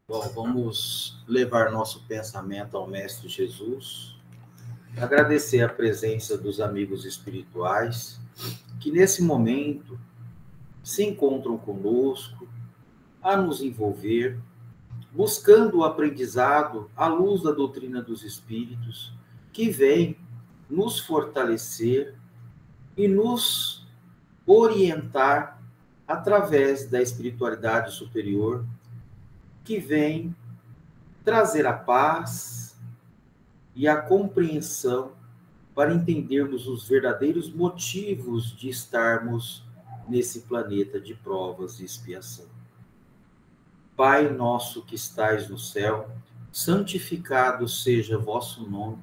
Bom, vamos levar nosso pensamento ao Mestre Jesus, agradecer a presença dos amigos espirituais que nesse momento se encontram conosco a nos envolver, buscando o aprendizado à luz da doutrina dos Espíritos, que vem nos fortalecer e nos orientar através da espiritualidade superior, que vem trazer a paz e a compreensão para entendermos os verdadeiros motivos de estarmos nesse planeta de provas e expiação. Pai nosso que estais no céu, santificado seja vosso nome.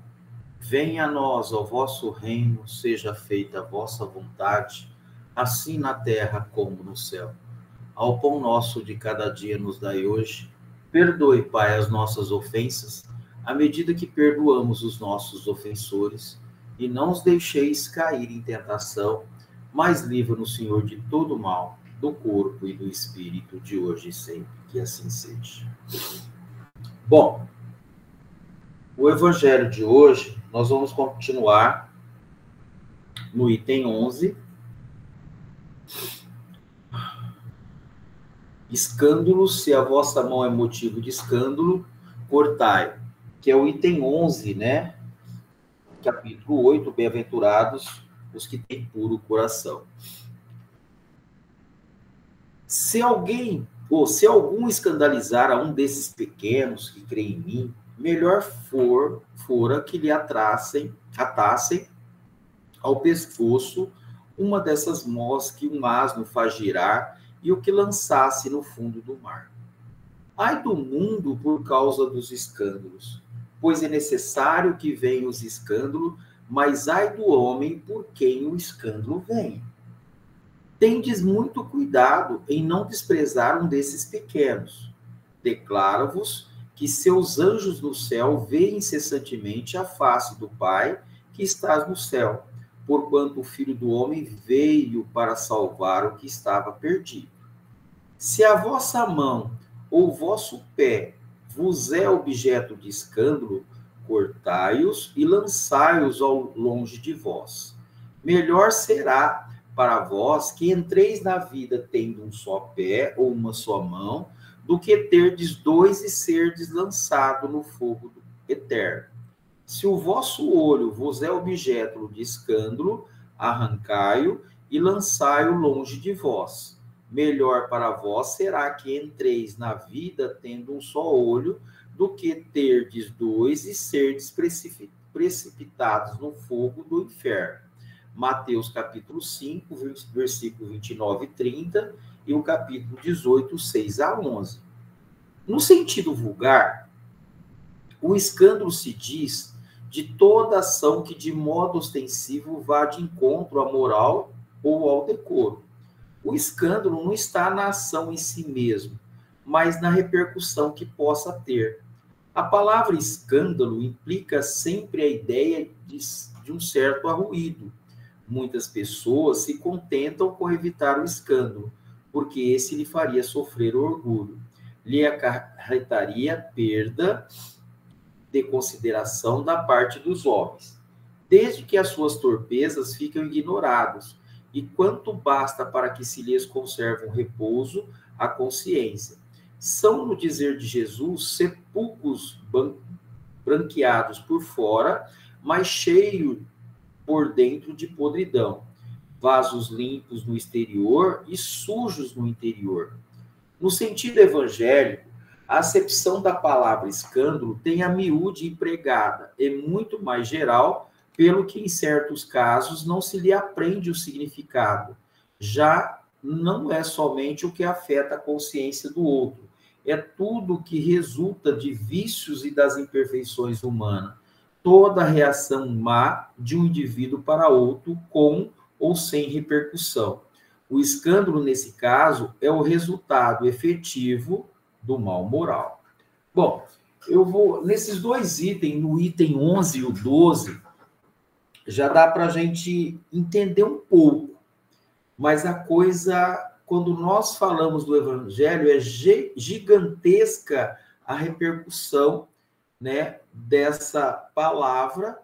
Venha a nós o vosso reino, seja feita a vossa vontade, assim na terra como no céu. Ao pão nosso de cada dia nos dai hoje. Perdoe, Pai, as nossas ofensas, à medida que perdoamos os nossos ofensores, e não os deixeis cair em tentação, mas livra-nos, Senhor, de todo mal, do corpo e do espírito, de hoje e sempre, que assim seja. Bom, o evangelho de hoje, nós vamos continuar no item 11, escândalo, se a vossa mão é motivo de escândalo, cortai, que é o item 11, né? Capítulo 8, bem-aventurados os que têm puro coração. Se alguém, ou se algum escandalizar a um desses pequenos que creem em mim, melhor fora que lhe atassem ao pescoço uma dessas mós que um asno faz girar e o que lançasse no fundo do mar. Ai do mundo por causa dos escândalos, pois é necessário que venham os escândalos, mas ai do homem por quem o escândalo vem. Tendes muito cuidado em não desprezar um desses pequenos. Declaro-vos que seus anjos no céu veem incessantemente a face do Pai que está no céu, porquanto o Filho do Homem veio para salvar o que estava perdido. Se a vossa mão ou vosso pé vos é objeto de escândalo, cortai-os e lançai-os ao longe de vós. Melhor será para vós que entreis na vida tendo um só pé ou uma só mão, do que terdes dois e serdes lançado no fogo eterno. Se o vosso olho vos é objeto de escândalo, arrancai-o e lançai-o longe de vós. Melhor para vós será que entreis na vida tendo um só olho, do que terdes dois e serdes precipitados no fogo do inferno. Mateus capítulo 5, versículo 29 e 30, e o capítulo 18, 6 a 11. No sentido vulgar, o escândalo se diz de toda ação que de modo ostensivo vá de encontro à moral ou ao decoro. O escândalo não está na ação em si mesmo, mas na repercussão que possa ter. A palavra escândalo implica sempre a ideia de um certo arruído. Muitas pessoas se contentam com evitar o escândalo, porque esse lhe faria sofrer orgulho, lhe acarretaria perda de consideração da parte dos homens, desde que as suas torpezas ficam ignoradas, e quanto basta para que se lhes conserve um repouso à consciência. São, no dizer de Jesus, sepulcros branqueados por fora, mas cheios por dentro de podridão, vasos limpos no exterior e sujos no interior. No sentido evangélico, a acepção da palavra escândalo tem a miúde empregada, é muito mais geral, pelo que em certos casos não se lhe aprende o significado, já não é somente o que afeta a consciência do outro, é tudo que resulta de vícios e das imperfeições humanas. Toda reação má de um indivíduo para outro, com ou sem repercussão. O escândalo, nesse caso, é o resultado efetivo do mal moral. Bom, eu vou, nesses dois itens, no item 11 e o 12, já dá para a gente entender um pouco, mas a coisa, quando nós falamos do Evangelho, é gigantesca a repercussão, né, dessa palavra,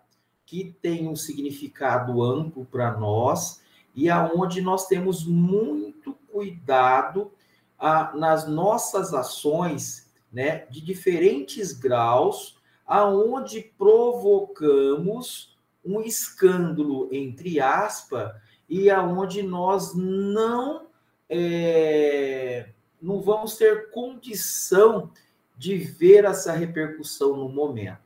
que tem um significado amplo para nós, e aonde nós temos muito cuidado nas nossas ações, né, de diferentes graus, aonde provocamos um escândalo, entre aspas, e aonde nós não vamos ter condição de ver essa repercussão no momento,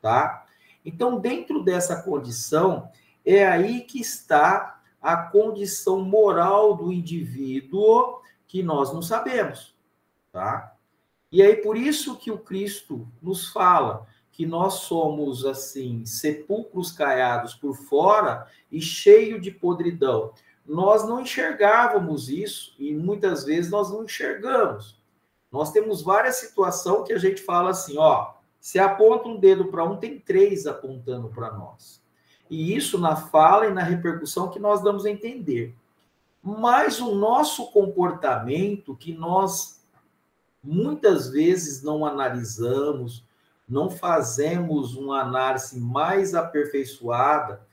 tá? Então, dentro dessa condição, é aí que está a condição moral do indivíduo que nós não sabemos, tá? E aí, por isso que o Cristo nos fala que nós somos, assim, sepulcros caiados por fora e cheio de podridão. Nós não enxergávamos isso e muitas vezes nós não enxergamos. Nós temos várias situações que a gente fala assim, ó, se aponta um dedo para um, tem 3 apontando para nós. E isso na fala e na repercussão que nós damos a entender. Mas o nosso comportamento, que nós muitas vezes não analisamos, não fazemos uma análise mais aperfeiçoada,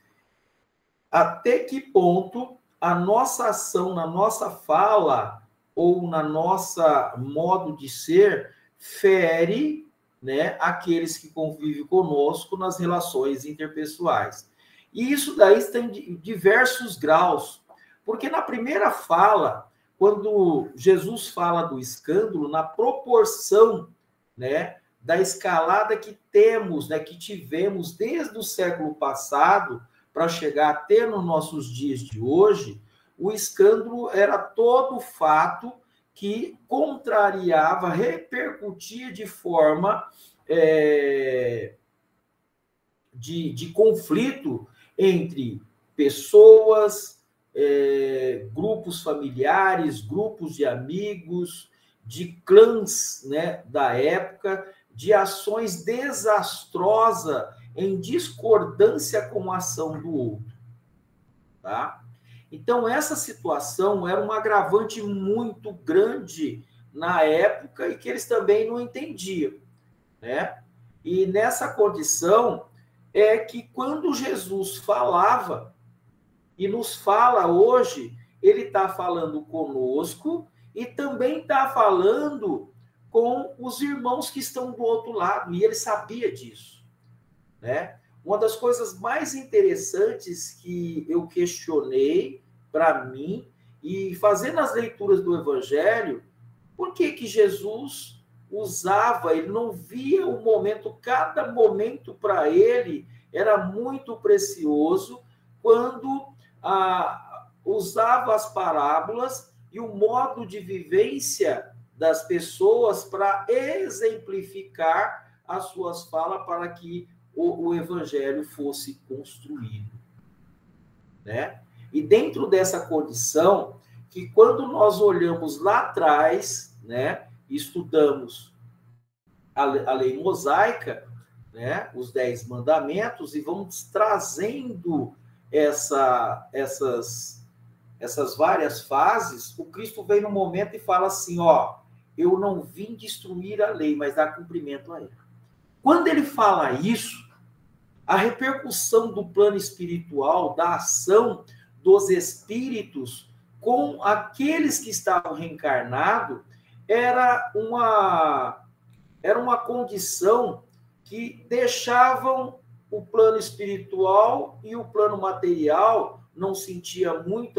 até que ponto a nossa ação, na nossa fala ou na nossa modo de ser, fere, né, aqueles que convivem conosco nas relações interpessoais. E isso daí tem diversos graus, porque na primeira fala, quando Jesus fala do escândalo, na proporção, né, da escalada que temos, né, que tivemos desde o século passado para chegar até nos nossos dias de hoje, o escândalo era todo fato que contrariava, repercutia de forma de conflito entre pessoas, grupos familiares, grupos de amigos, de clãs, né, da época, de ações desastrosas em discordância com a ação do outro, tá? Então, essa situação era um agravante muito grande na época e que eles também não entendiam, né? E nessa condição é que quando Jesus falava, e nos fala hoje, ele está falando conosco e também está falando com os irmãos que estão do outro lado, e ele sabia disso, né? Uma das coisas mais interessantes que eu questionei para mim, e fazendo as leituras do Evangelho, por que que Jesus usava, ele não via o momento, cada momento para ele era muito precioso, quando usava as parábolas e o modo de vivência das pessoas para exemplificar as suas falas para que o evangelho fosse construído, né? E dentro dessa condição, que quando nós olhamos lá atrás, né, estudamos a lei mosaica, né, os 10 mandamentos, e vamos trazendo essas várias fases, o Cristo vem no momento e fala assim, ó, eu não vim destruir a lei, mas dar cumprimento a ela. Quando ele fala isso, a repercussão do plano espiritual, da ação dos espíritos com aqueles que estavam reencarnados, era uma condição que deixavam o plano espiritual e o plano material não sentia muito,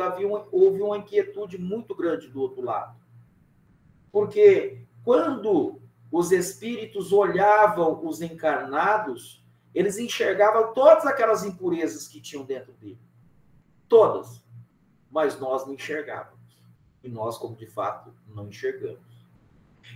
houve uma inquietude muito grande do outro lado. Porque quando os espíritos olhavam os encarnados, eles enxergavam todas aquelas impurezas que tinham dentro dele. Todas. Mas nós não enxergávamos. E nós, como de fato, não enxergamos.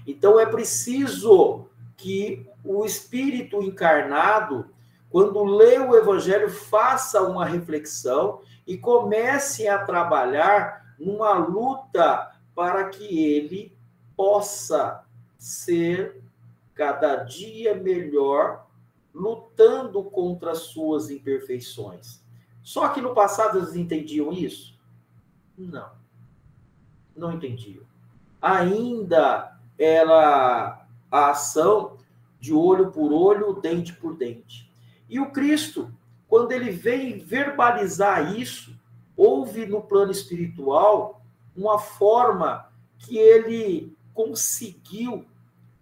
Então, é preciso que o espírito encarnado, quando lê o Evangelho, faça uma reflexão e comece a trabalhar numa luta para que ele possa ser cada dia melhor, lutando contra as suas imperfeições. Só que no passado eles entendiam isso? Não. Não entendiam. Ainda era a ação de olho por olho, dente por dente. E o Cristo, quando ele vem verbalizar isso, houve no plano espiritual uma forma que ele conseguiu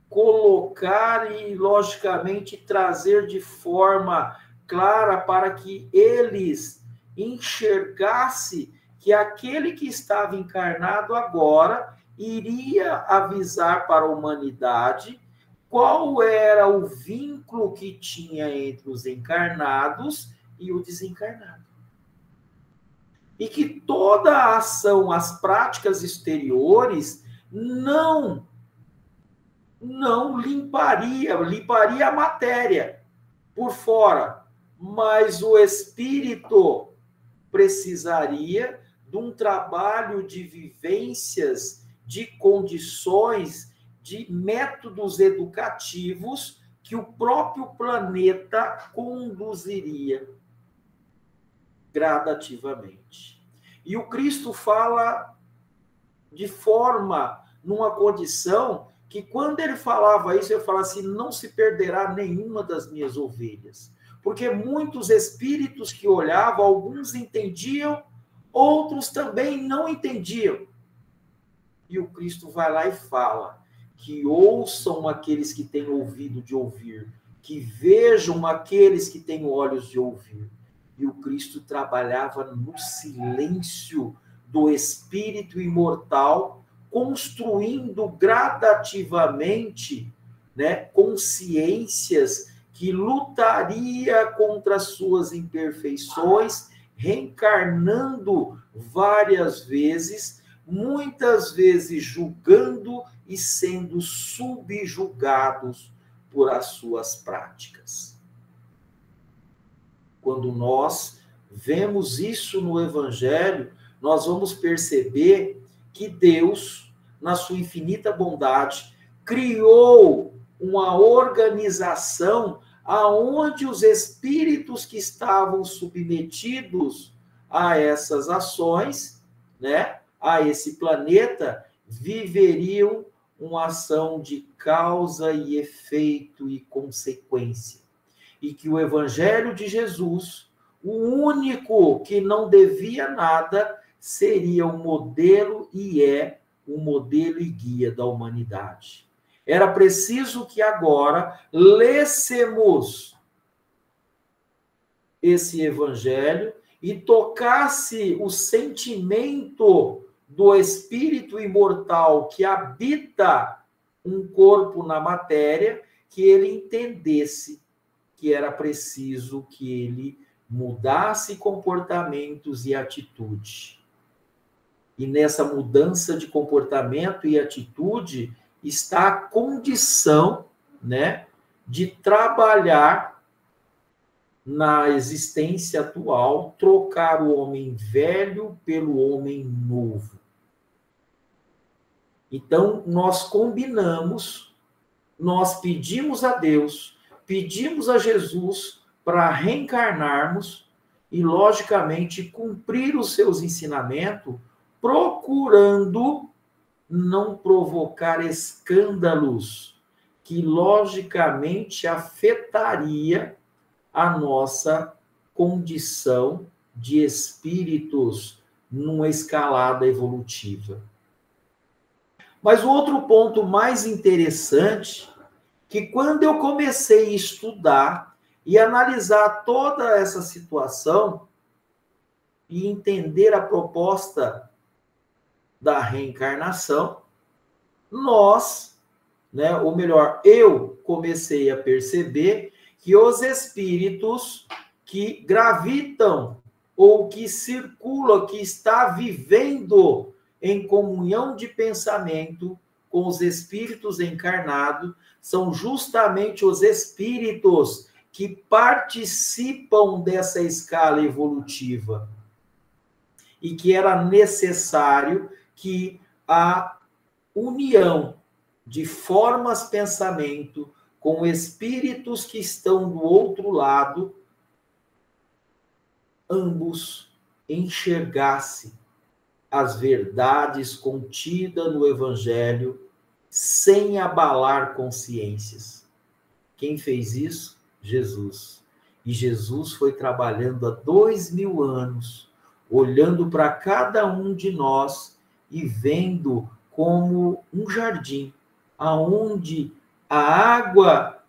colocar e, logicamente, trazer de forma clara para que eles enxergassem que aquele que estava encarnado agora iria avisar para a humanidade qual era o vínculo que tinha entre os encarnados e o desencarnado. E que toda a ação, as práticas exteriores, não limparia a matéria por fora, mas o espírito precisaria de um trabalho de vivências, de condições, de métodos educativos que o próprio planeta conduziria gradativamente. E o Cristo fala de forma, numa condição que quando ele falava isso, ele falava assim, não se perderá nenhuma das minhas ovelhas. Porque muitos espíritos que olhavam, alguns entendiam, outros também não entendiam. E o Cristo vai lá e fala que ouçam aqueles que têm ouvido de ouvir, que vejam aqueles que têm olhos de ouvir. E o Cristo trabalhava no silêncio do espírito imortal, construindo gradativamente, né, consciências que lutaria contra as suas imperfeições, reencarnando várias vezes, muitas vezes julgando e sendo subjugados por as suas práticas. Quando nós vemos isso no Evangelho, nós vamos perceber que Deus, na sua infinita bondade, criou uma organização aonde os espíritos que estavam submetidos a essas ações, né, a esse planeta, viveriam uma ação de causa e efeito e consequência. E que o Evangelho de Jesus, o único que não devia nada, seria o modelo e é o modelo e guia da humanidade. Era preciso que agora lêssemos esse Evangelho e tocasse o sentimento do espírito imortal que habita um corpo na matéria, que ele entendesse que era preciso que ele mudasse comportamentos e atitude. E nessa mudança de comportamento e atitude está a condição, né, de trabalhar na existência atual, trocar o homem velho pelo homem novo. Então, nós combinamos, nós pedimos a Deus, pedimos a Jesus para reencarnarmos e, logicamente, cumprir os seus ensinamentos, procurando não provocar escândalos que, logicamente, afetaria a nossa condição de espíritos numa escalada evolutiva. Mas o outro ponto mais interessante, que quando eu comecei a estudar e analisar toda essa situação e entender a proposta da reencarnação, nós, né, ou melhor, eu comecei a perceber que os espíritos que gravitam ou que circulam, que está vivendo em comunhão de pensamento com os espíritos encarnados, são justamente os espíritos que participam dessa escala evolutiva e que era necessário que a união de formas pensamento com espíritos que estão do outro lado, ambos enxergassem as verdades contidas no Evangelho sem abalar consciências. Quem fez isso? Jesus. E Jesus foi trabalhando há 2000 anos, olhando para cada um de nós e vendo como um jardim, aonde a água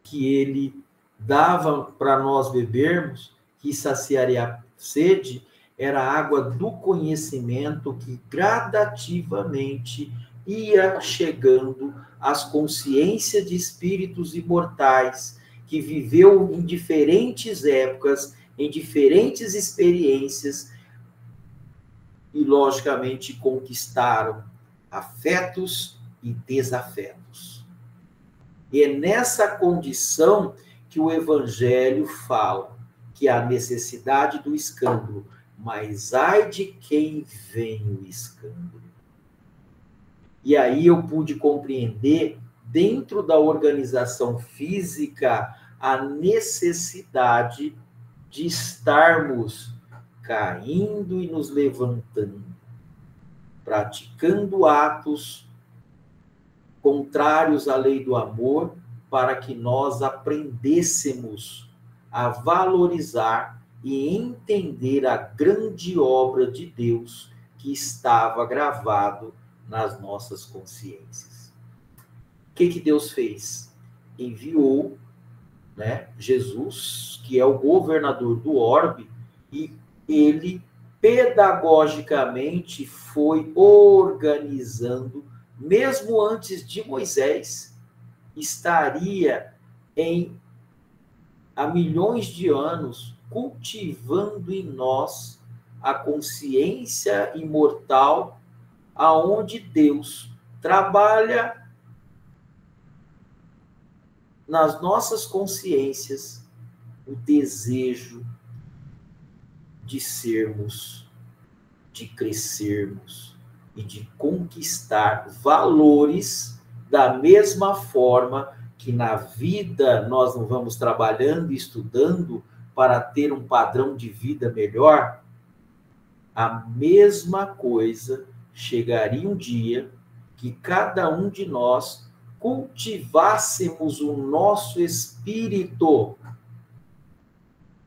que ele dava para nós bebermos, que saciaria a sede, era a água do conhecimento que gradativamente ia chegando às consciências de espíritos imortais que viveu em diferentes épocas, em diferentes experiências e, logicamente, conquistaram afetos e desafetos. E é nessa condição que o Evangelho fala que há necessidade do escândalo, mas ai de quem vem o escândalo. E aí eu pude compreender, dentro da organização física, a necessidade de estarmos caindo e nos levantando, praticando atos contrários à lei do amor, para que nós aprendêssemos a valorizar e entender a grande obra de Deus que estava gravado nas nossas consciências. O que Deus fez? Enviou, Jesus, que é o governador do orbe, e ele pedagogicamente foi organizando, mesmo antes de Moisés, estaria há milhões de anos cultivando em nós a consciência imortal, aonde Deus trabalha nas nossas consciências o desejo de sermos, de crescermos e de conquistar valores da mesma forma que na vida nós não vamos trabalhando e estudando para ter um padrão de vida melhor. A mesma coisa chegaria um dia que cada um de nós cultivássemos o nosso espírito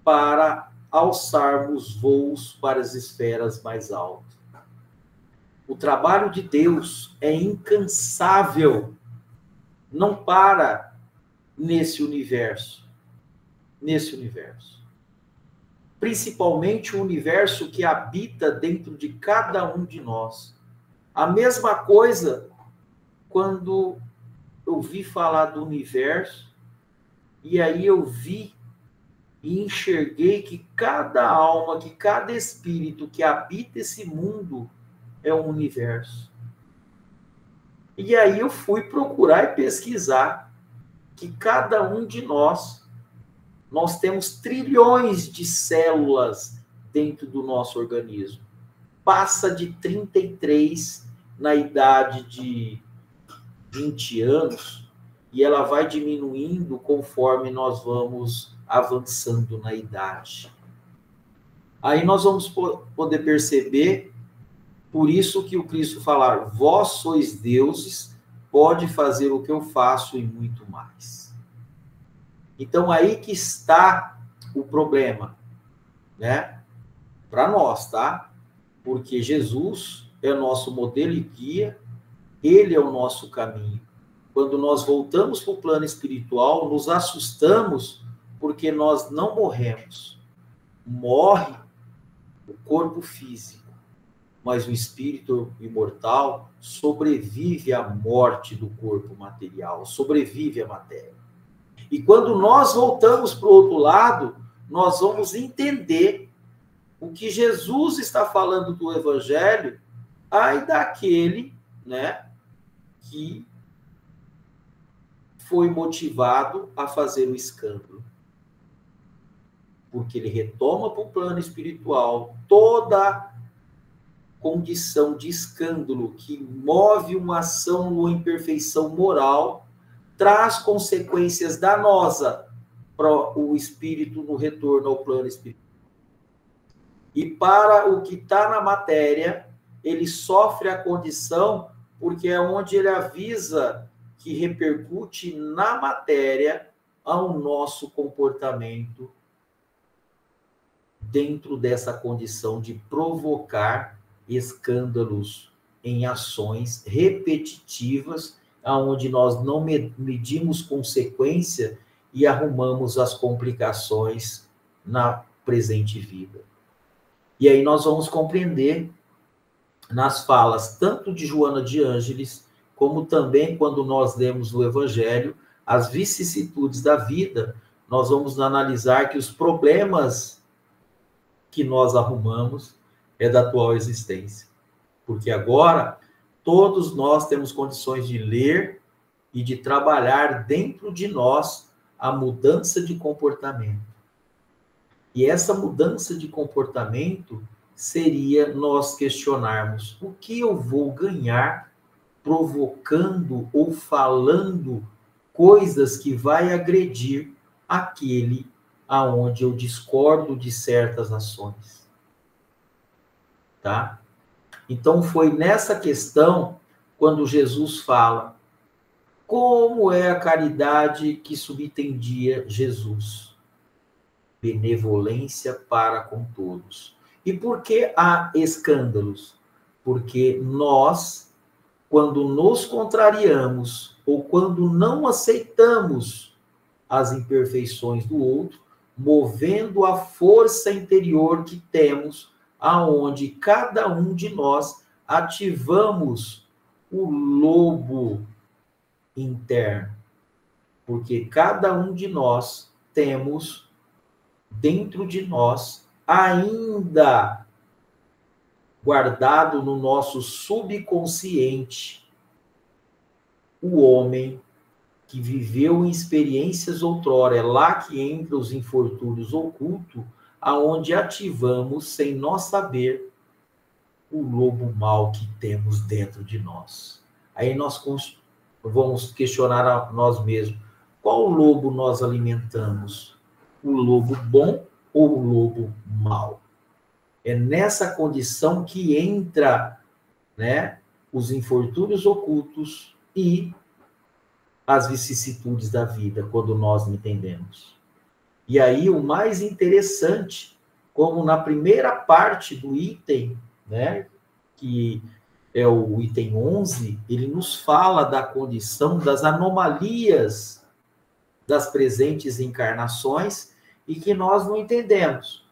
para alçarmos voos para as esferas mais altas. O trabalho de Deus é incansável, não para nesse universo. Principalmente o universo que habita dentro de cada um de nós. A mesma coisa quando eu vi falar do universo, e aí eu vi e enxerguei que cada alma, que cada espírito que habita esse mundo é um universo. E aí eu fui procurar e pesquisar que cada um de nós temos trilhões de células dentro do nosso organismo. Passa de 33 na idade de 20 anos, e ela vai diminuindo conforme nós vamos avançando na idade. Aí nós vamos poder perceber, por isso que o Cristo falar, vós sois deuses, pode fazer o que eu faço e muito mais. Então aí que está o problema, para nós, tá? Porque Jesus é o nosso modelo e guia, ele é o nosso caminho. Quando nós voltamos para o plano espiritual, nos assustamos porque nós não morremos. Morre o corpo físico, mas o espírito imortal sobrevive à morte do corpo material, sobrevive à matéria. E quando nós voltamos para o outro lado, nós vamos entender O que Jesus está falando do evangelho, ai daquele, né, que foi motivado a fazer o escândalo. Porque ele retoma para o plano espiritual toda condição de escândalo que move uma ação ou imperfeição moral, traz consequências danosas para o espírito no retorno ao plano espiritual. E para o que está na matéria, ele sofre a condição, porque é onde ele avisa que repercute na matéria ao nosso comportamento dentro dessa condição de provocar escândalos em ações repetitivas, aonde nós não medimos consequência e arrumamos as complicações na presente vida. E aí nós vamos compreender nas falas tanto de Joana de Ângeles, como também quando nós lemos o Evangelho, as vicissitudes da vida, nós vamos analisar que os problemas que nós arrumamos é da atual existência. Porque agora, todos nós temos condições de ler e de trabalhar dentro de nós a mudança de comportamento. E essa mudança de comportamento seria nós questionarmos o que eu vou ganhar provocando ou falando coisas que vai agredir aquele aonde eu discordo de certas ações. Tá? Então foi nessa questão quando Jesus fala como é a caridade que subtendia Jesus. Benevolência para com todos. E por que há escândalos? Porque nós, quando nos contrariamos ou quando não aceitamos as imperfeições do outro, movendo a força interior que temos, aonde cada um de nós ativamos o lobo interno. Porque cada um de nós temos dentro de nós, ainda guardado no nosso subconsciente, o homem que viveu em experiências outrora. É lá que entra os infortúnios ocultos, aonde ativamos, sem nós saber, o lobo mau que temos dentro de nós. Aí nós vamos questionar a nós mesmos, qual lobo nós alimentamos? O lobo bom ou o lobo mau? É nessa condição que entra, né, os infortúnios ocultos e as vicissitudes da vida, quando nós entendemos. E aí o mais interessante, como na primeira parte do item, né, que é o item 11, ele nos fala da condição das anomalias das presentes encarnações e que nós não entendemos.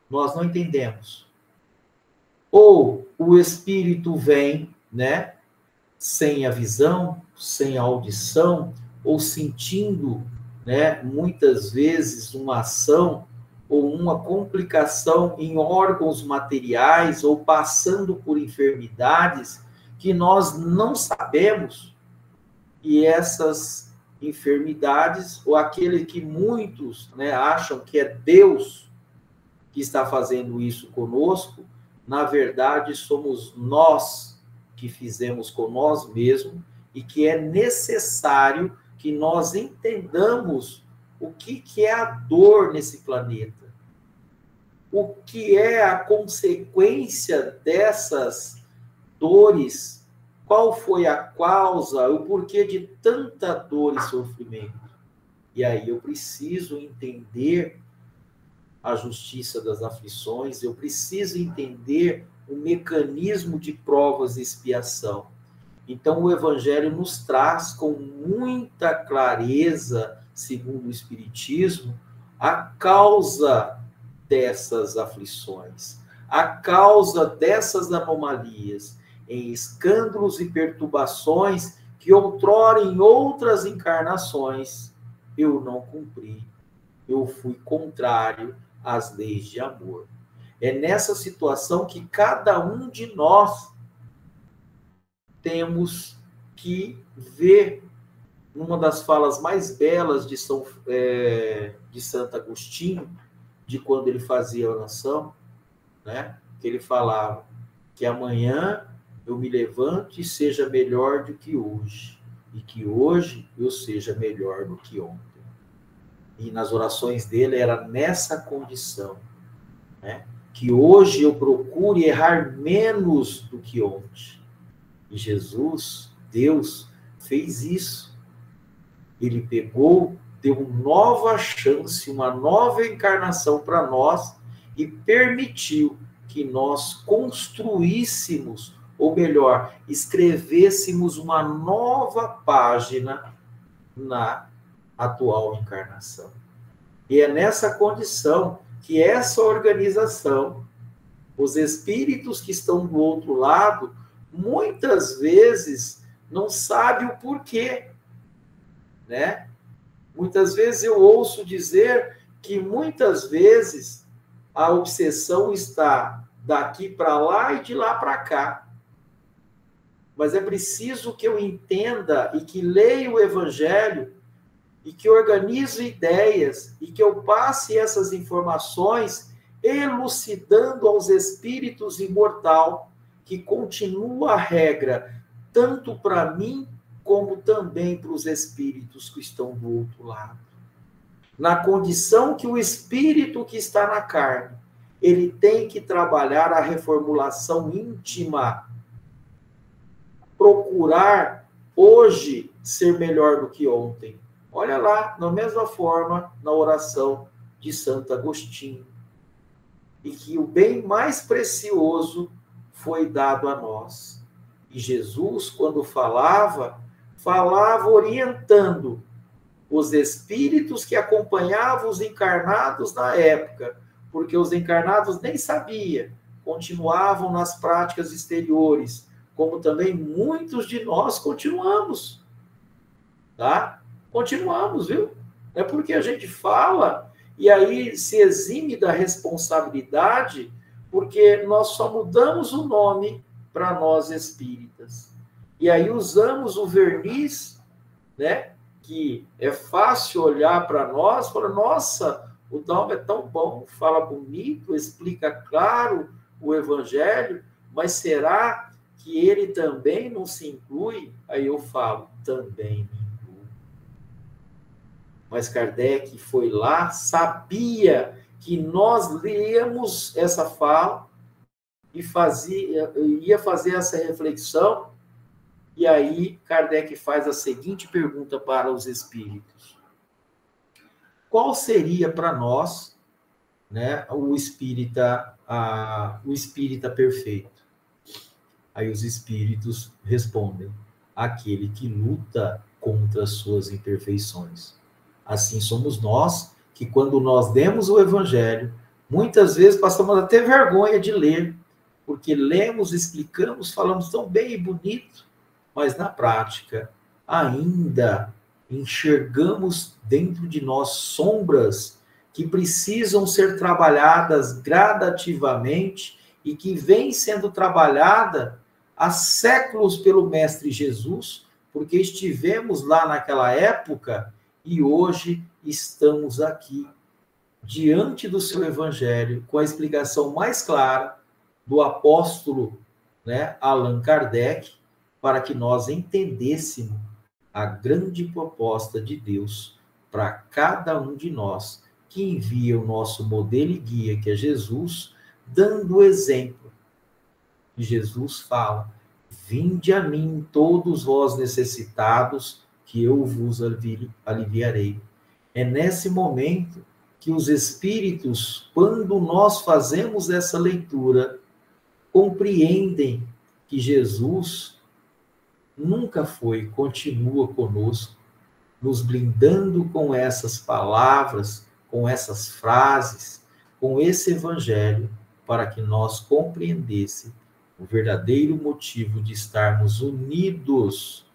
Nós não entendemos. Ou o espírito vem, né, sem a visão, sem a audição, ou sentindo, né, muitas vezes uma ação ou uma complicação em órgãos materiais ou passando por enfermidades que nós não sabemos, e essas enfermidades, ou aquele que muitos, né, acham que é Deus que está fazendo isso conosco, na verdade somos nós que fizemos com nós mesmos, e que é necessário que nós entendamos o que é a dor nesse planeta, o que é a consequência dessas dores, qual foi a causa, o porquê de tanta dor e sofrimento. E aí eu preciso entender a justiça das aflições, eu preciso entender o mecanismo de provas e expiação. Então, o Evangelho nos traz com muita clareza, segundo o Espiritismo, a causa dessas aflições, a causa dessas anomalias, em escândalos e perturbações que outrora, em outras encarnações, eu não cumpri. Eu fui contrário às leis de amor. É nessa situação que cada um de nós temos que ver. Uma das falas mais belas de Santo Agostinho, de quando ele fazia a oração, né? Que ele falava que amanhã eu me levante e seja melhor do que hoje, e que hoje eu seja melhor do que ontem. E nas orações dele era nessa condição, né? Que hoje eu procure errar menos do que ontem. E Jesus, Deus, fez isso. Ele pegou, deu uma nova chance, uma nova encarnação para nós e permitiu que nós construíssemos, ou melhor, escrevêssemos uma nova página na atual encarnação. E é nessa condição que essa organização, os espíritos que estão do outro lado, muitas vezes não sabem o porquê, né? Muitas vezes eu ouço dizer que muitas vezes a obsessão está daqui para lá e de lá para cá. Mas é preciso que eu entenda e que leia o Evangelho e que organize ideias e que eu passe essas informações elucidando aos espíritos imortal que continua a regra tanto para mim como também para os espíritos que estão do outro lado. Na condição que o espírito que está na carne, ele tem que trabalhar a reformulação íntima, procurar hoje ser melhor do que ontem. Olha lá, da mesma forma, na oração de Santo Agostinho. E que o bem mais precioso foi dado a nós. E Jesus, quando falava orientando os espíritos que acompanhavam os encarnados na época, porque os encarnados nem sabiam, continuavam nas práticas exteriores, como também muitos de nós continuamos, tá? Continuamos, viu? É porque a gente fala e aí se exime da responsabilidade, porque nós só mudamos o nome para nós espíritas. E aí usamos o verniz, né? Que é fácil olhar para nós e falar, nossa, o Dalmo é tão bom, fala bonito, explica claro o Evangelho, mas será que ele também não se inclui? Aí eu falo, também me inclui. Mas Kardec foi lá, sabia que nós líamos essa fala e ia fazer essa reflexão. E aí, Kardec faz a seguinte pergunta para os espíritos. Qual seria para nós, né, o espírita perfeito? Aí os espíritos respondem, aquele que luta contra as suas imperfeições. Assim somos nós, que quando nós lemos o Evangelho, muitas vezes passamos até vergonha de ler, porque lemos, explicamos, falamos tão bem e bonito, mas na prática ainda enxergamos dentro de nós sombras que precisam ser trabalhadas gradativamente e que vêm sendo trabalhada há séculos pelo Mestre Jesus, porque estivemos lá naquela época e hoje estamos aqui diante do seu Evangelho com a explicação mais clara do apóstolo, né, Allan Kardec, para que nós entendêssemos a grande proposta de Deus para cada um de nós, que envia o nosso modelo e guia, que é Jesus, dando o exemplo. E Jesus fala, vinde a mim todos vós necessitados, que eu vos aliviarei. É nesse momento que os espíritos, quando nós fazemos essa leitura, compreendem que Jesus nunca foi, continua conosco, nos blindando com essas palavras, com essas frases, com esse evangelho, para que nós compreendêssemos o verdadeiro motivo de estarmos unidos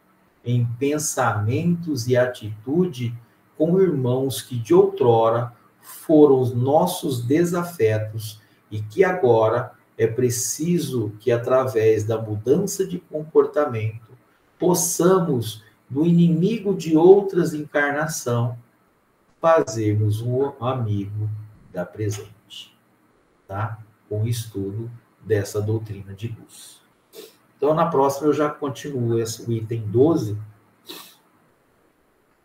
em pensamentos e atitude com irmãos que de outrora foram os nossos desafetos e que agora é preciso que, através da mudança de comportamento, possamos, no inimigo de outras encarnação, fazermos um amigo da presente, tá? Com o estudo dessa doutrina de luz. Então, na próxima eu já continuo o item 12,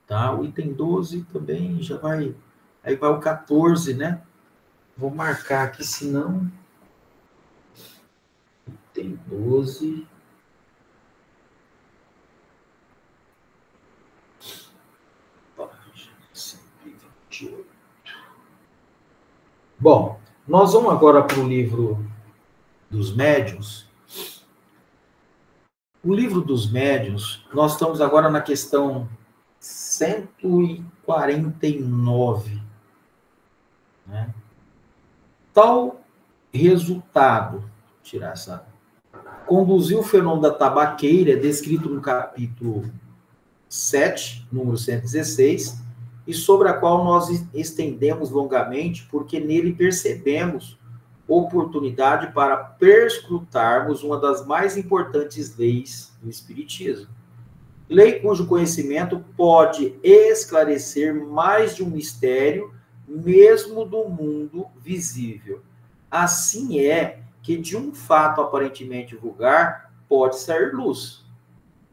tá? O item 12 também já vai... Aí vai o 14, né? Vou marcar aqui, senão... Item 12... Página 128. Bom, nós vamos agora para o livro dos médiuns. O livro dos médiuns, nós estamos agora na questão 149. Né? Tal resultado, vou tirar essa, conduziu o fenômeno da tabaqueira, descrito no capítulo 7, número 116, e sobre a qual nós estendemos longamente, porque nele percebemos oportunidade para perscrutarmos uma das mais importantes leis do Espiritismo. Lei cujo conhecimento pode esclarecer mais de um mistério, mesmo do mundo visível. Assim é que de um fato aparentemente vulgar pode sair luz,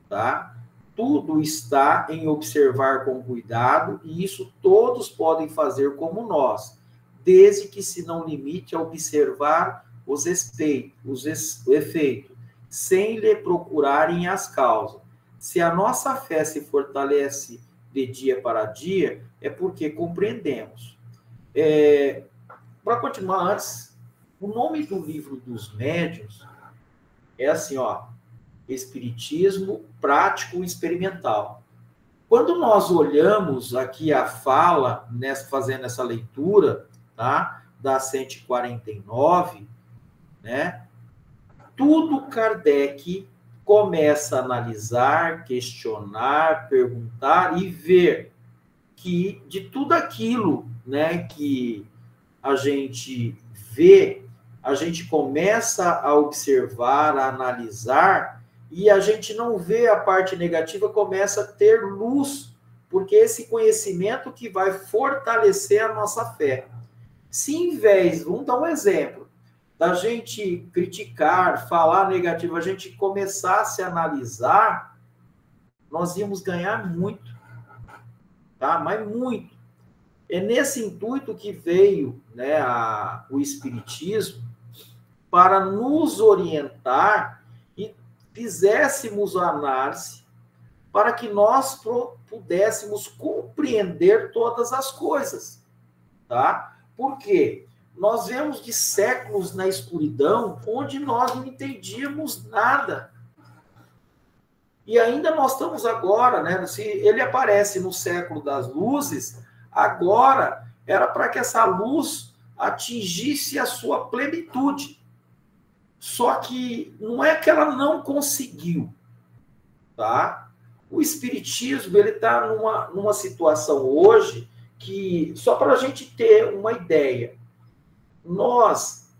tá? Tudo está em observar com cuidado, e isso todos podem fazer como nós, desde que se não limite a observar o efeito, sem lhe procurarem as causas. Se a nossa fé se fortalece de dia para dia, é porque compreendemos. Para continuar antes, o nome do livro dos médiuns é assim, ó, Espiritismo Prático Experimental. Quando nós olhamos aqui a fala, fazendo essa leitura, tá, da 149, né, tudo Kardec começa a analisar, questionar, perguntar e ver que de tudo aquilo, né, que a gente vê, a gente começa a observar, a analisar, e a gente não vê a parte negativa, começa a ter luz, porque esse conhecimento que vai fortalecer a nossa fé. Se em vez, vamos dar um exemplo, da gente criticar, falar negativo, a gente começasse a analisar, nós íamos ganhar muito, tá? Mas muito. É nesse intuito que veio, né, o Espiritismo, para nos orientar e fizéssemos a análise para que nós pudéssemos compreender todas as coisas, tá? Por quê? Nós vemos de séculos na escuridão onde nós não entendíamos nada. E ainda nós estamos agora, né? Se ele aparece no século das luzes, agora era para que essa luz atingisse a sua plenitude. Só que não é que ela não conseguiu, tá? O Espiritismo, ele está numa situação hoje que, só para a gente ter uma ideia, nós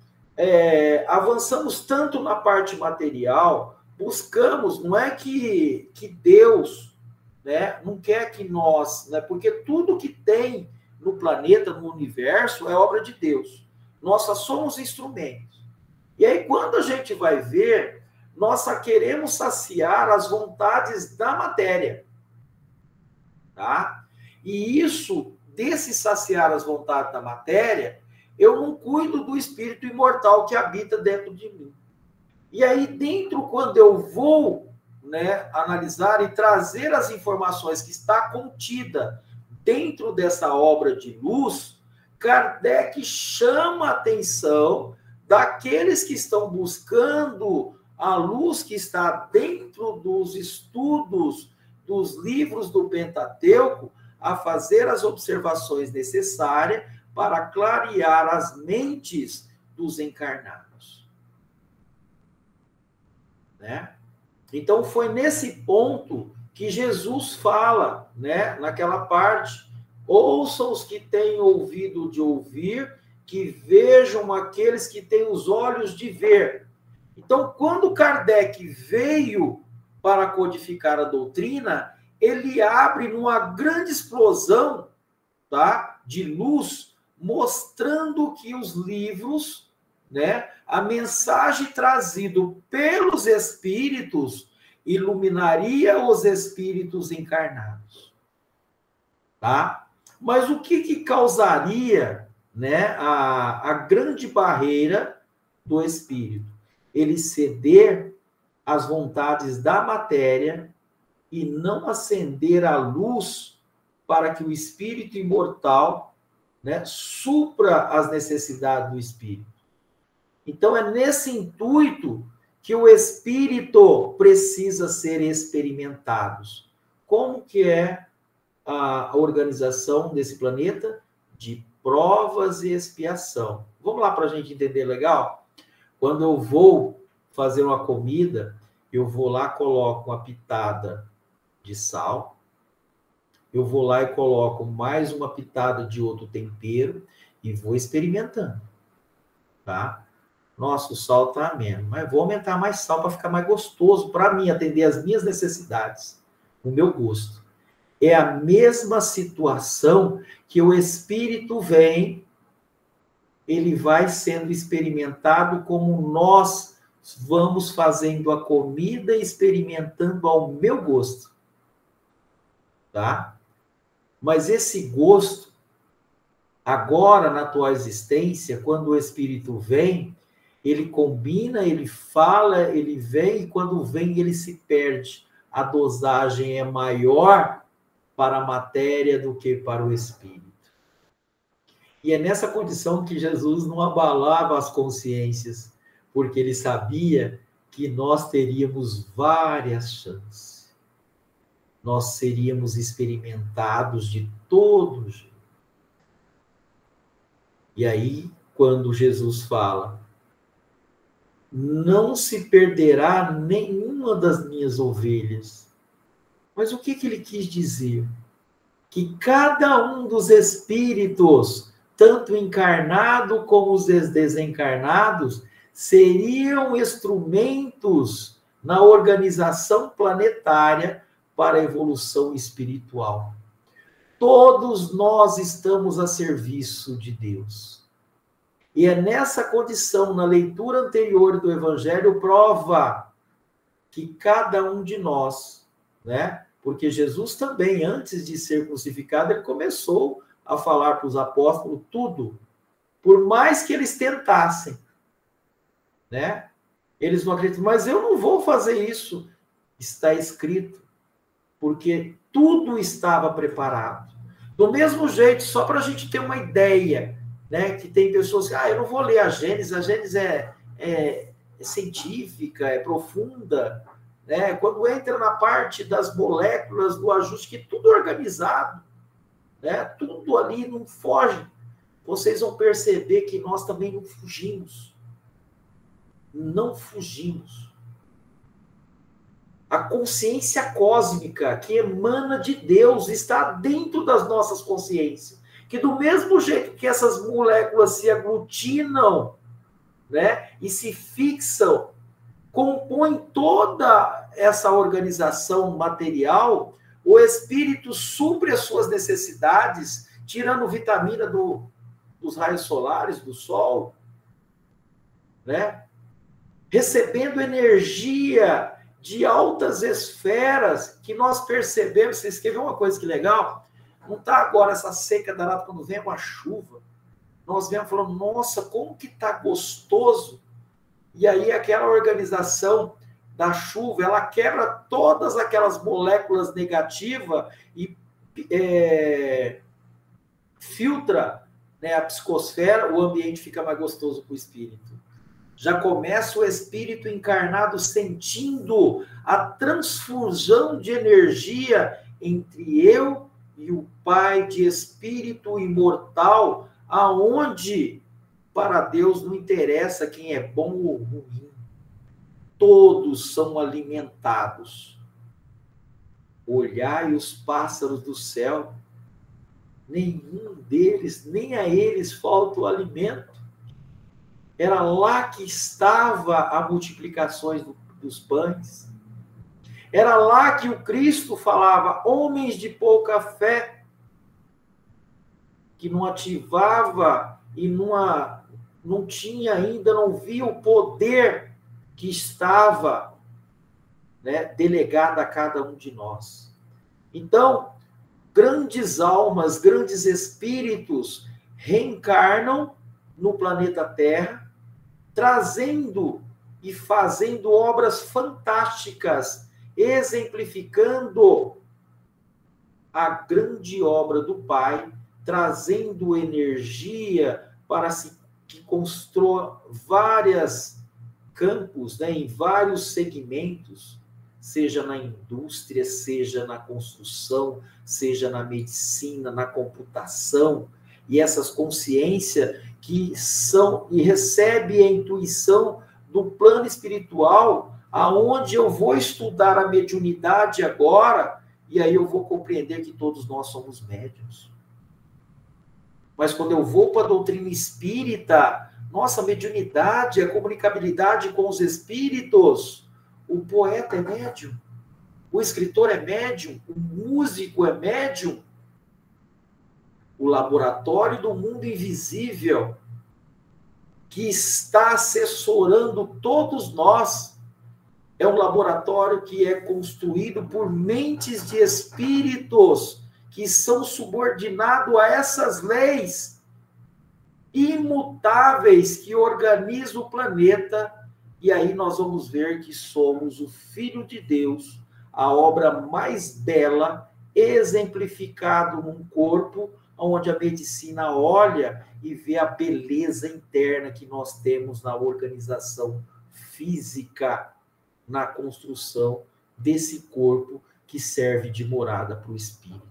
avançamos tanto na parte material, buscamos, não é que Deus, né, não quer que nós, né, porque tudo que tem no planeta, no universo, é obra de Deus. Nós só somos instrumentos. E aí, quando a gente vai ver, nós só queremos saciar as vontades da matéria. Tá? E isso, desse saciar as vontades da matéria, eu não cuido do espírito imortal que habita dentro de mim. E aí, dentro, quando eu vou, né, analisar e trazer as informações que está contida dentro dessa obra de luz, Kardec chama a atenção daqueles que estão buscando a luz que está dentro dos estudos dos livros do Pentateuco, a fazer as observações necessárias para clarear as mentes dos encarnados. Né? Então, foi nesse ponto que Jesus fala, né, naquela parte, ouçam os que têm ouvido de ouvir que vejam aqueles que têm os olhos de ver. Então, quando Kardec veio para codificar a doutrina, ele abre numa grande explosão, tá, de luz, mostrando que os livros, né, a mensagem trazida pelos espíritos iluminaria os espíritos encarnados, tá? Mas o que causaria, né, a grande barreira do espírito? Ele ceder às vontades da matéria e não acender a luz para que o espírito imortal, né, supra as necessidades do espírito. Então, é nesse intuito que o espírito precisa ser experimentado. Como que é a organização desse planeta? De provas e expiação. Vamos lá para a gente entender legal? Quando eu vou fazer uma comida, eu vou lá, coloco uma pitada de sal, eu vou lá e coloco mais uma pitada de outro tempero e vou experimentando, tá? Nossa, o sal tá menos, mas vou aumentar mais sal para ficar mais gostoso, para mim, atender as minhas necessidades, o meu gosto. É a mesma situação que o espírito vem, ele vai sendo experimentado como nós vamos fazendo a comida e experimentando ao meu gosto, tá? Mas esse gosto, agora na tua existência, quando o espírito vem, ele combina, ele fala, ele vem, e quando vem ele se perde. A dosagem é maior para a matéria do que para o espírito. E é nessa condição que Jesus não abalava as consciências, porque ele sabia que nós teríamos várias chances. Nós seríamos experimentados de todo jeito. E aí, quando Jesus fala, não se perderá nenhuma das minhas ovelhas. Mas o que ele quis dizer? Que cada um dos espíritos, tanto encarnado como os desencarnados, seriam instrumentos na organização planetária para a evolução espiritual. Todos nós estamos a serviço de Deus. E é nessa condição, na leitura anterior do Evangelho, prova que cada um de nós, né? Porque Jesus também, antes de ser crucificado, ele começou a falar para os apóstolos tudo. Por mais que eles tentassem, né? Eles não acreditam, mas eu não vou fazer isso. Está escrito. Porque tudo estava preparado. Do mesmo jeito, só para a gente ter uma ideia, né? Que tem pessoas que, eu não vou ler a Gênesis é científica, é profunda, né? Quando entra na parte das moléculas, do ajuste, que tudo organizado, né? Tudo ali não foge. Vocês vão perceber que nós também não fugimos. Não fugimos. A consciência cósmica que emana de Deus está dentro das nossas consciências. Que do mesmo jeito que essas moléculas se aglutinam, né, e se fixam, compõem toda essa organização material, o espírito supre as suas necessidades, tirando vitamina dos raios solares, do sol, né? Recebendo energia de altas esferas que nós percebemos. Você escreveu uma coisa que legal? Não está agora essa seca danada, quando vem uma chuva, nós vemos falando, nossa, como que está gostoso. E aí aquela organização da chuva, ela quebra todas aquelas moléculas negativas e filtra, né, a psicosfera, o ambiente fica mais gostoso para o espírito. Já começa o espírito encarnado sentindo a transfusão de energia entre eu e o Pai de espírito imortal, aonde para Deus não interessa quem é bom ou ruim. Todos são alimentados. Olhai os pássaros do céu. nenhum deles, nem a eles falta o alimento. Era lá que estava a multiplicação dos pães. Era lá que o Cristo falava, homens de pouca fé, que não ativava e não tinha ainda, não via o poder que estava, né, delegado a cada um de nós. Então, grandes almas, grandes espíritos reencarnam no planeta Terra, trazendo e fazendo obras fantásticas, exemplificando a grande obra do Pai, trazendo energia para que construa vários campos, né, em vários segmentos, seja na indústria, seja na construção, seja na medicina, na computação, e essas consciências que são e recebe a intuição do plano espiritual, aonde eu vou estudar a mediunidade agora, e aí eu vou compreender que todos nós somos médiuns. Mas quando eu vou para a doutrina espírita, nossa, mediunidade, a comunicabilidade com os espíritos, o poeta é médium, o escritor é médium, o músico é médium, o laboratório do mundo invisível, que está assessorando todos nós, é um laboratório que é construído por mentes de espíritos que são subordinados a essas leis imutáveis que organizam o planeta. E aí nós vamos ver que somos o Filho de Deus, a obra mais bela, exemplificado num corpo onde a medicina olha e vê a beleza interna que nós temos na organização física, na construção desse corpo que serve de morada para o espírito.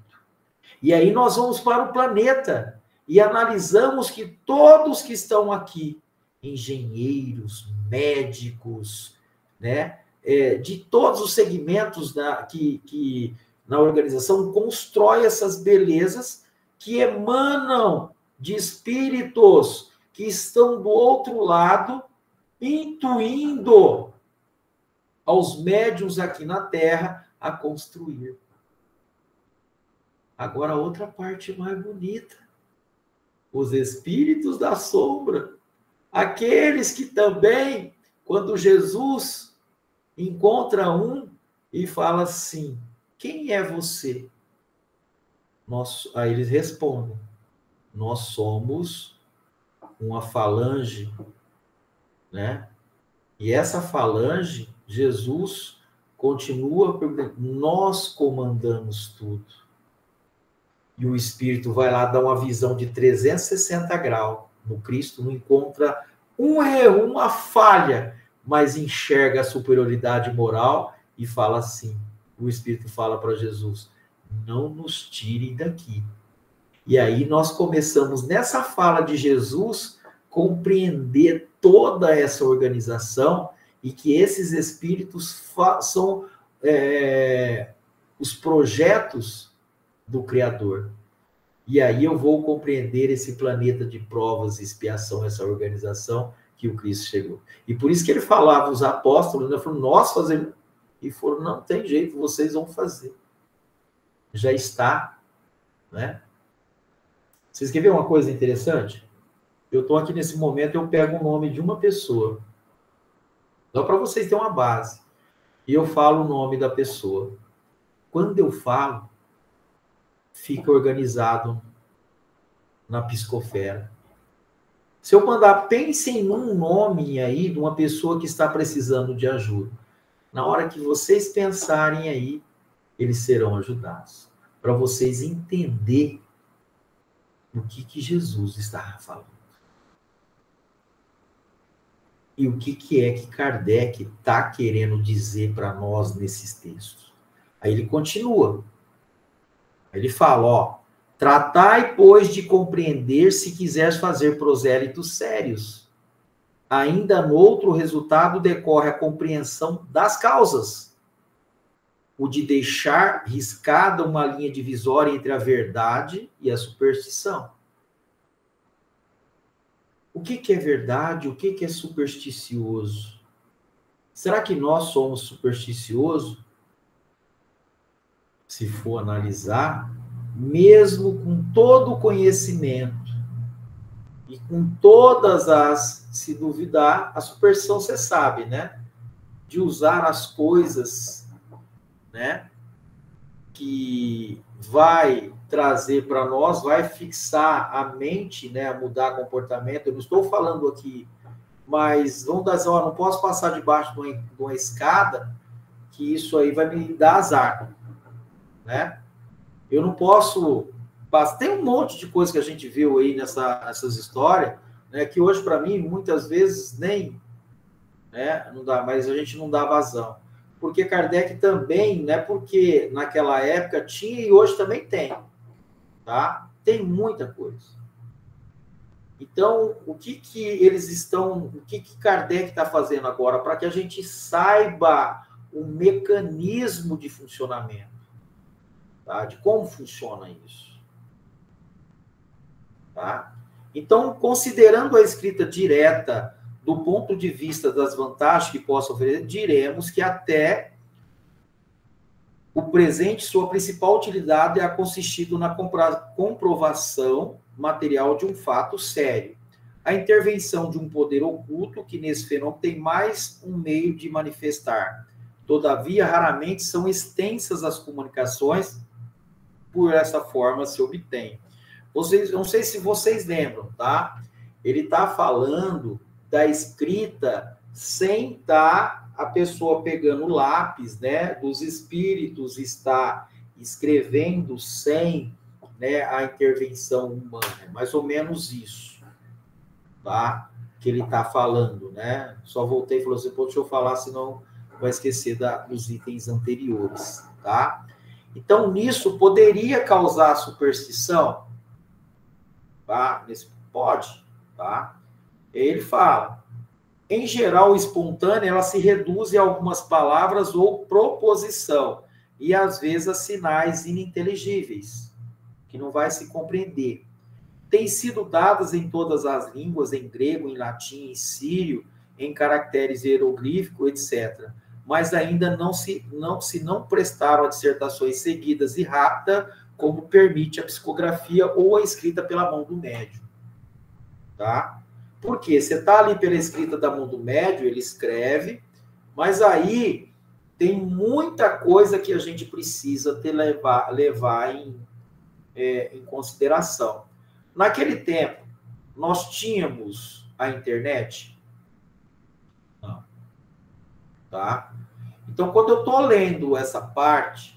E aí nós vamos para o planeta e analisamos que todos que estão aqui, engenheiros, médicos, né, de todos os segmentos que na organização constrói essas belezas que emanam de espíritos que estão do outro lado, intuindo aos médiuns aqui na Terra a construir. Agora, a outra parte mais bonita. Os espíritos da sombra. Aqueles que também, quando Jesus encontra um e fala assim, quem é você? Aí eles respondem, nós somos uma falange, né? E essa falange, Jesus continua perguntando, nós comandamos tudo. E o Espírito vai lá dar uma visão de 360 graus. No Cristo não encontra um erro, uma falha, mas enxerga a superioridade moral e fala assim, o Espírito fala para Jesus, não nos tirem daqui. E aí nós começamos, nessa fala de Jesus, compreender toda essa organização e que esses espíritos são os projetos do Criador. E aí eu vou compreender esse planeta de provas e expiação, essa organização que o Cristo chegou. E por isso que ele falava, os apóstolos, né, falaram, nós fazemos. E foram, não tem jeito, vocês vão fazer. Já está, né? Vocês querem ver uma coisa interessante? Eu estou aqui nesse momento, eu pego o nome de uma pessoa. Só para vocês terem uma base. E eu falo o nome da pessoa. Quando eu falo, fica organizado na psicosfera. Se eu mandar, pensem num nome aí de uma pessoa que está precisando de ajuda. Na hora que vocês pensarem aí, eles serão ajudados. Para vocês entenderem o que Jesus estava falando. E o que é que Kardec está querendo dizer para nós nesses textos. Aí ele continua. Ele fala, ó, tratai, pois, de compreender se quiseres fazer prosélitos sérios. Ainda no outro resultado decorre a compreensão das causas. o de deixar riscada uma linha divisória entre a verdade e a superstição. O que é verdade? O que é supersticioso? Será que nós somos supersticiosos? Se for analisar, mesmo com todo o conhecimento e com todas as, se duvidar, a superstição você sabe, né? De usar as coisas, né? Que vai trazer para nós, vai fixar a mente, né? A mudar comportamento. Eu não estou falando aqui, mas vamos dar, ó, não posso passar debaixo de uma escada, que isso aí vai me dar azar, né? Eu não posso... Tem um monte de coisa que a gente viu aí nessas histórias, né, que hoje, para mim, muitas vezes nem... Né, não dá, mas a gente não dá vazão. Porque Kardec também, né, porque naquela época tinha e hoje também tem. Tá? Tem muita coisa. Então, o que eles estão... O que Kardec está fazendo agora? Para que a gente saiba o mecanismo de funcionamento. Tá? De como funciona isso. Tá? Então, considerando a escrita direta do ponto de vista das vantagens que possa oferecer, diremos que até o presente, sua principal utilidade é consistido na comprovação material de um fato sério. A intervenção de um poder oculto, que nesse fenômeno tem mais um meio de manifestar. Todavia, raramente são extensas as comunicações, por essa forma se obtém. Vocês, não sei se vocês lembram, tá? Ele está falando da escrita sem estar a pessoa pegando lápis, né? Dos espíritos, está escrevendo sem, né, a intervenção humana. É mais ou menos isso, tá? Que ele está falando, né? Só voltei e falou assim, pô, deixa eu falar, senão vai esquecer dos itens anteriores, tá? Então, nisso, poderia causar superstição? Tá? Pode, tá? Ele fala, em geral, espontânea, ela se reduz a algumas palavras ou proposição, e às vezes a sinais ininteligíveis, que não vai se compreender. Têm sido dadas em todas as línguas, em grego, em latim, em sírio, em caracteres hieroglíficos, etc. Mas ainda não prestaram a dissertações seguidas e rápidas, como permite a psicografia ou a escrita pela mão do médium. Tá? Por quê? Você está ali pela escrita da mão do médium, ele escreve, mas aí tem muita coisa que a gente precisa levar em consideração. Naquele tempo, nós tínhamos a internet? Não. Tá? Então, quando eu estou lendo essa parte,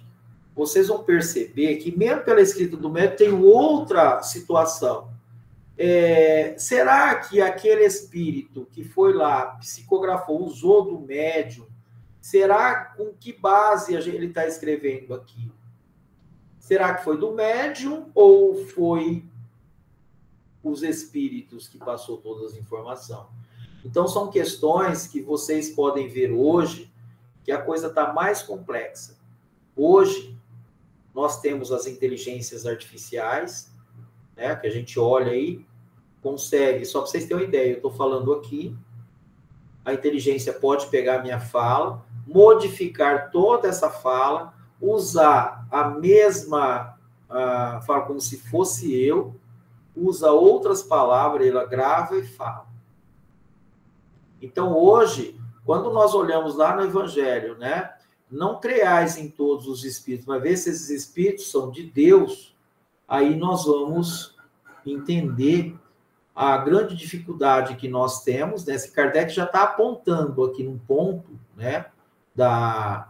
vocês vão perceber que, mesmo pela escrita do médium, tem outra situação. Será que aquele espírito que foi lá, psicografou, usou do médium, será com que base ele está escrevendo aqui? Será que foi do médium ou foi os espíritos que passou todas as informações? Então, são questões que vocês podem ver hoje, que a coisa está mais complexa. Hoje, nós temos as inteligências artificiais, né, que a gente olha aí, consegue, só para vocês terem uma ideia, eu estou falando aqui, a inteligência pode pegar a minha fala, modificar toda essa fala, usar a mesma fala como se fosse eu, usa outras palavras, ela grava e fala. Então, hoje, quando nós olhamos lá no Evangelho, né, não creais em todos os espíritos, mas ver se esses espíritos são de Deus, aí nós vamos entender a grande dificuldade que nós temos, né? Esse Kardec já está apontando aqui num ponto, né, da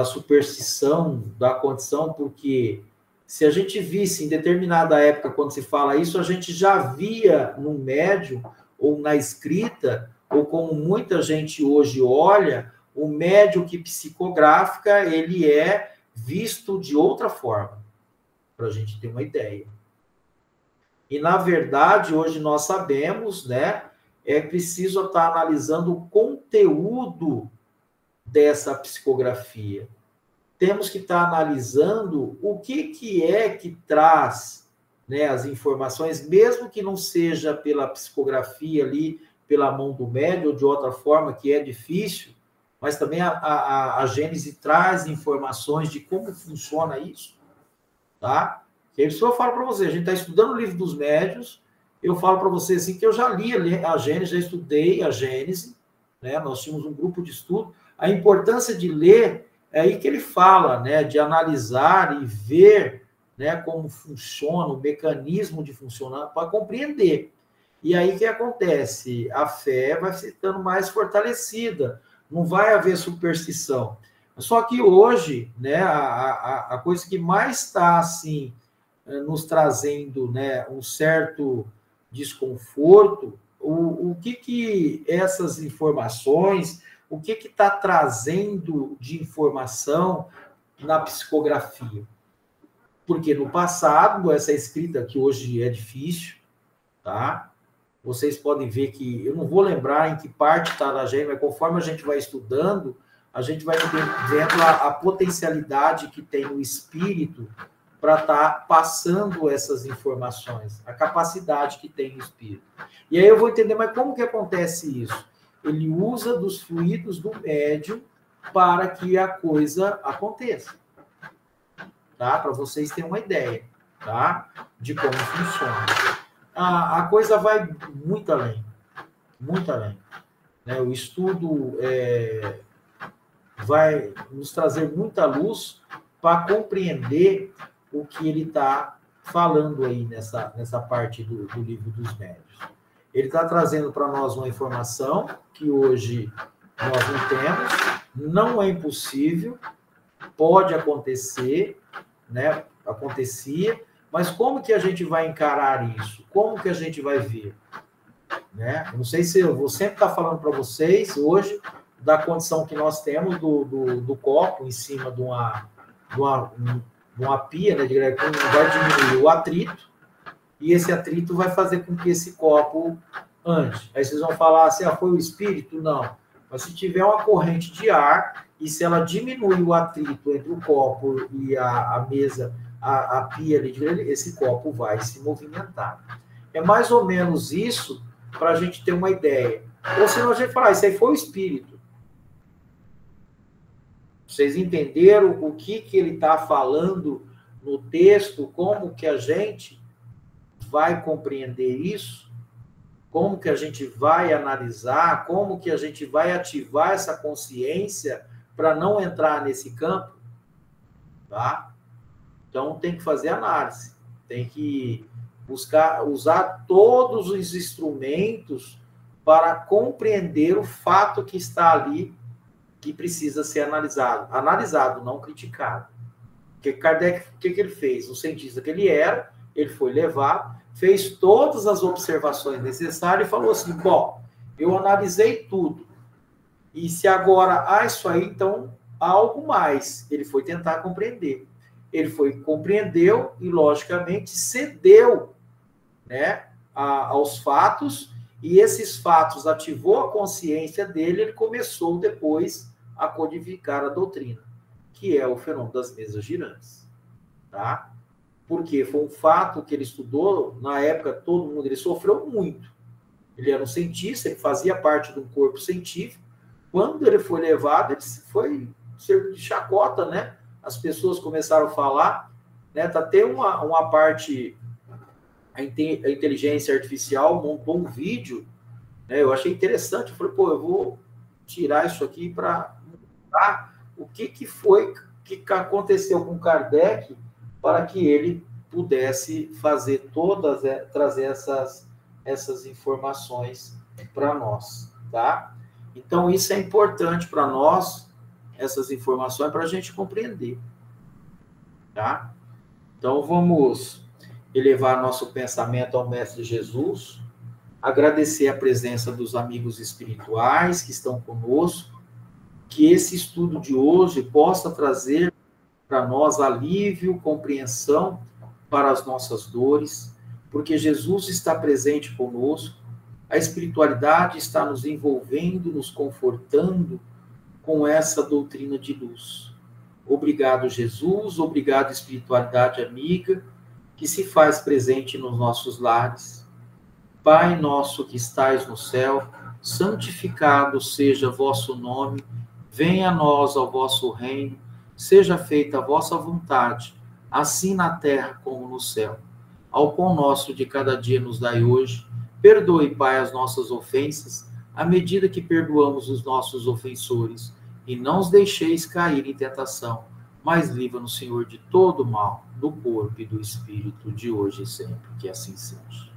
superstição, da condição, porque se a gente visse em determinada época, quando se fala isso, a gente já via no médium, ou na escrita, ou como muita gente hoje olha, o médium que psicografa, ele é visto de outra forma, para a gente ter uma ideia. E, na verdade, hoje nós sabemos, né, é preciso estar analisando o conteúdo dessa psicografia. Temos que estar analisando o que é que traz, né, as informações, mesmo que não seja pela psicografia ali, pela mão do médium, ou de outra forma, que é difícil, mas também a Gênese traz informações de como funciona isso, tá? E aí, se eu falo para você, a gente está estudando o livro dos médiuns, eu falo para você assim, que eu já li a Gênese, já estudei a Gênese, né? Nós tínhamos um grupo de estudo, a importância de ler, é aí que ele fala, né, de analisar e ver, né, como funciona, o mecanismo de funcionar, para compreender. E aí o que acontece? A fé vai ficando mais fortalecida, não vai haver superstição. Só que hoje, né, a coisa que mais está, assim, nos trazendo, né, um certo desconforto, o que essas informações, o que está trazendo de informação na psicografia? Porque no passado, essa escrita que hoje é difícil, tá? Vocês podem ver que, eu não vou lembrar em que parte está da Gênese, mas conforme a gente vai estudando, a gente vai vendo a potencialidade que tem o espírito para estar passando essas informações, a capacidade que tem o espírito. E aí eu vou entender, mas como que acontece isso? Ele usa dos fluidos do médium para que a coisa aconteça. Tá? Para vocês terem uma ideia, tá? De como funciona. A coisa vai muito além, né? O estudo vai nos trazer muita luz para compreender o que ele está falando aí nessa parte do livro dos médiuns. Ele está trazendo para nós uma informação que hoje nós não temos, não é impossível, pode acontecer, né? Acontecia, mas como que a gente vai encarar isso? Como que a gente vai ver? Né? Não sei se eu vou sempre estar falando para vocês hoje da condição que nós temos do copo em cima de uma pia, né, vai diminuir o atrito, e esse atrito vai fazer com que esse copo ande. Aí vocês vão falar assim, foi o espírito? Não. Mas se tiver uma corrente de ar, e se ela diminui o atrito entre o copo e a mesa, a pia ali, esse copo vai se movimentar. É mais ou menos isso para a gente ter uma ideia. Ou senão a gente fala, isso aí foi o espírito. Vocês entenderam o que ele está falando no texto? Como que a gente vai compreender isso? Como que a gente vai analisar? Como que a gente vai ativar essa consciência para não entrar nesse campo? Tá? Então, tem que fazer análise. Tem que usar todos os instrumentos para compreender o fato que está ali, que precisa ser analisado. Analisado, não criticado. Porque Kardec, o que ele fez? O cientista que ele era, ele foi levado, fez todas as observações necessárias e falou assim, bom, eu analisei tudo. E se agora isso aí, então, há algo mais. Ele foi tentar compreender. Ele compreendeu e, logicamente, cedeu, né, aos fatos, e esses fatos ativou a consciência dele, ele começou depois a codificar a doutrina, que é o fenômeno das mesas girantes. Tá? Porque foi um fato que ele estudou, na época todo mundo, ele sofreu muito. Ele era um cientista, ele fazia parte de um corpo científico. Quando ele foi levado, ele foi servido de chacota, né? As pessoas começaram a falar, né? Tá até uma parte, a inteligência artificial montou um vídeo, né? Eu achei interessante, eu falei, eu vou tirar isso aqui para mostrar o que foi, que aconteceu com Kardec para que ele pudesse fazer trazer essas informações para nós, tá? Então, isso é importante para nós, essas informações, para a gente compreender, tá? Então, vamos elevar nosso pensamento ao Mestre Jesus, agradecer a presença dos amigos espirituais que estão conosco, que esse estudo de hoje possa trazer para nós alívio, compreensão para as nossas dores, porque Jesus está presente conosco, a espiritualidade está nos envolvendo, nos confortando, com essa doutrina de luz. Obrigado, Jesus, obrigado, espiritualidade amiga, que se faz presente nos nossos lares. Pai nosso que estais no céu, santificado seja vosso nome, venha a nós ao vosso reino, seja feita a vossa vontade, assim na terra como no céu. Ao pão nosso de cada dia nos dai hoje, perdoe, Pai, as nossas ofensas, à medida que perdoamos os nossos ofensores, e não os deixeis cair em tentação, mas livra-nos, Senhor, de todo mal, do corpo e do espírito, de hoje e sempre, que assim seja.